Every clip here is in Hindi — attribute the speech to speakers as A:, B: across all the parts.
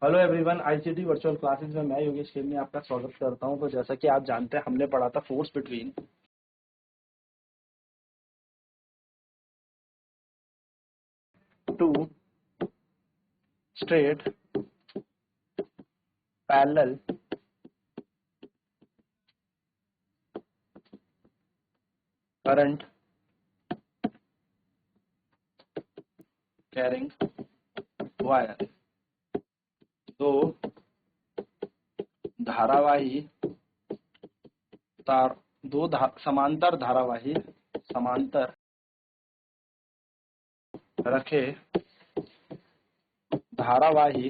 A: Hello everyone, ICT virtual classes में मैं योगेश खेमनी आपका स्वागत करता हूं। तो जैसा कि आप जानते हैं, हमने पढ़ा था force between two straight parallel current carrying wire. दो धारावाही तार समांतर धारावाही समांतर रखे धारावाही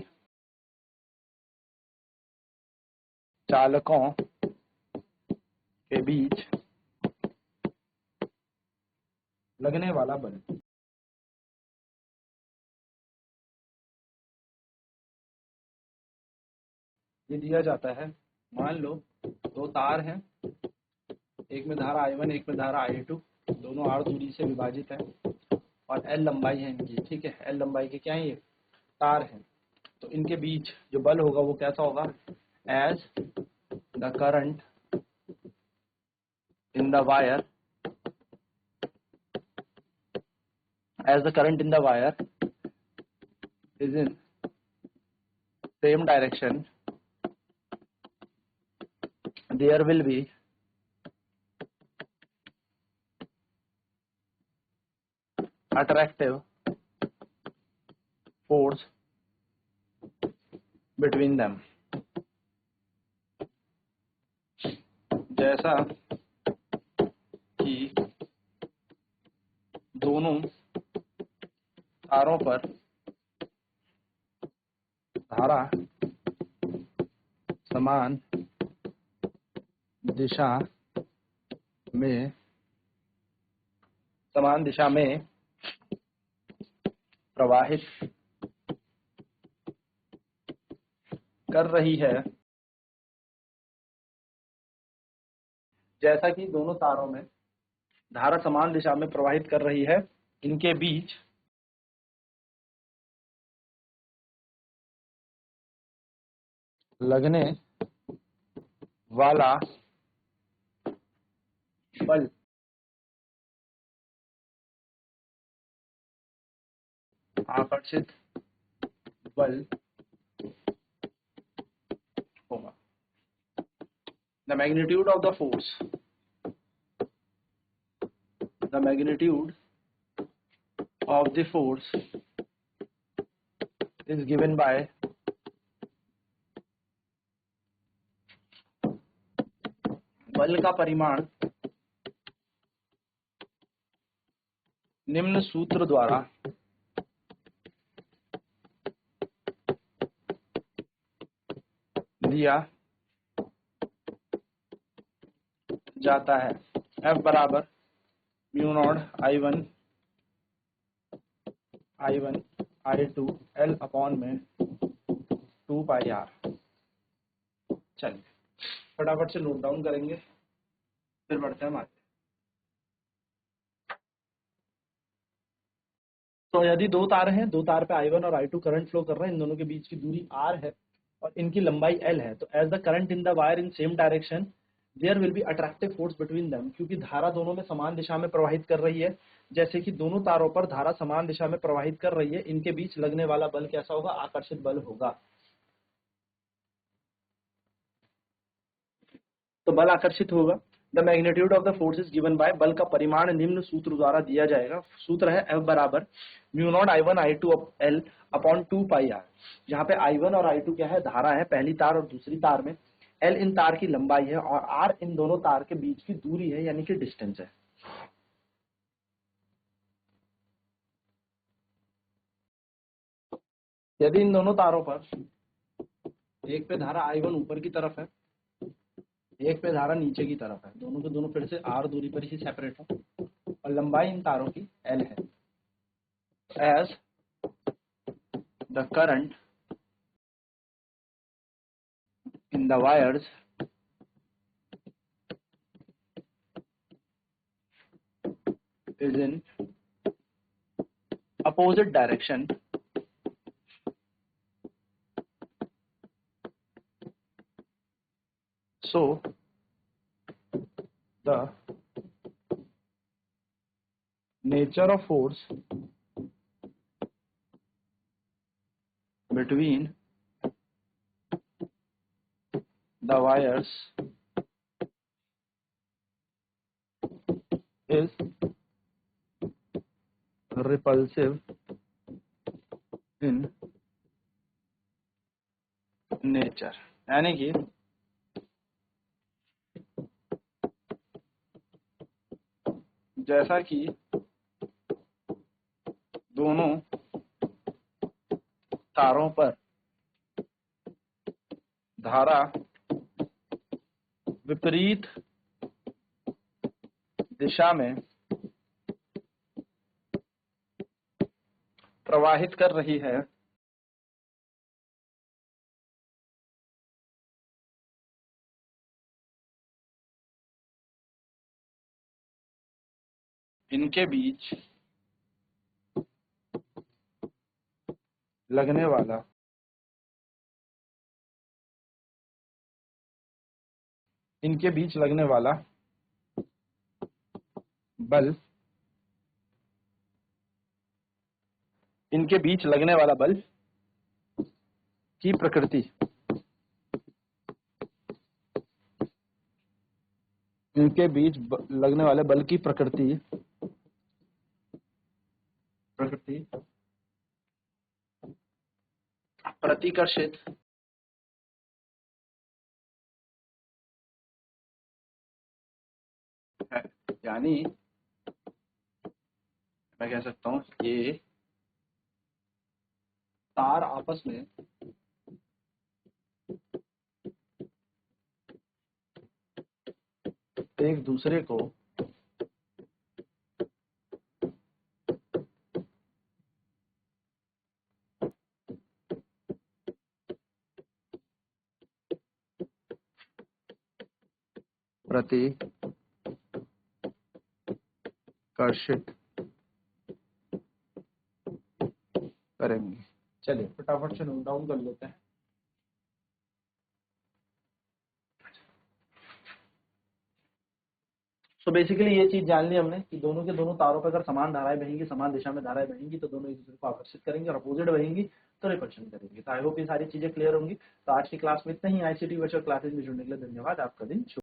A: चालकों के बीच लगने वाला बल। ये दिया जाता है, मान लो दो तार हैं, एक में धारा I1 एक में धारा I2, दोनों r दूरी से विभाजित है और L लंबाई है इनकी। ठीक है, L लंबाई के क्या है, ये तार है। तो इनके बीच जो बल होगा वो कैसा होगा, as the current in the wire as the current in the wire is in same direction, there will be attractive force between them। जैसा कि दोनों तारों पर धारा समान दिशा में प्रवाहित कर रही है। जैसा कि दोनों तारों में धारा समान दिशा में प्रवाहित कर रही है, इनके बीच लगने वाला बल आकर्षित बल होगा। The magnitude of the force, the magnitude of the force is given by बल का परिमाण निम्न सूत्र द्वारा दिया जाता है। F बराबर mu naught I1 I2 L upon में 2 पाई R। चलिए फटाफट से नोट डाउन करेंगे, फिर बढ़ते हैं हम आगे। तो यदि दो तार हैं, दो तार पे I1 और I2 करंट फ्लो कर रहे हैं, इन दोनों के बीच की दूरी R है और इनकी लंबाई L है। तो as the current in the wire in same direction there will be attractive force between them, क्योंकि धारा दोनों में समान दिशा में प्रवाहित कर रही है। जैसे कि दोनों तारों पर धारा समान दिशा में प्रवाहित कर रही है, इनके बीच लगने वाला बल कैसा होगा, आकर्षित बल होगा। तो बल आकर्षित होगा। The magnitude of the force is given by, बल का परिमाण निम्न सूत्र द्वारा दिया जाएगा। सूत्र है F बराबर mu naught I1 I2 L upon 2 पाई R, जहाँ पे I1 और I2 क्या है, धारा है पहली तार और दूसरी तार में, L इन तार की लंबाई है और R इन दोनों तार के बीच की दूरी है, यानी कि डिस्टेंस है। यदि इन दोनों तारों पर एक पे धारा I1 ऊपर की तरफ है, एक पे धारा नीचे की तरफ है, दोनों के दोनों फिर से R दूरी पर ही सेपरेट है और लंबाई इन तारों की L है। As the current in the wires is in opposite direction, So the nature of force between the wires is repulsive in nature, यानी कि जैसा कि दोनों तारों पर धारा विपरीत दिशा में प्रवाहित कर रही है, इनके बीच लगने वाला बल की प्रकृति लगने वाले बल की प्रकृति प्रतिकर्षित है, यानी मैं कह सकता हूं ये तार आपस में एक दूसरे को प्रतिकर्षित करेंगे। चलिए फटाफट से नोट डाउन कर लेते हैं। तो बेसिकली ये चीज जान ली हमने कि दोनों के दोनों तारों पर अगर समान धाराएं बहेंगी, समान दिशा में धाराएं बहेंगी तो दोनों एक दूसरे को आकर्षित करेंगे, और अपोजिट बहेंगी तो रिपल्शन करेंगे। तो आई होप ये सारी चीजें क्लियर होंगी। तो आज की क्लास में इतना ही। आईसीटी वर्चुअल क्लासेज में जुड़ने के लिए धन्यवाद। आपका दिन शुभ।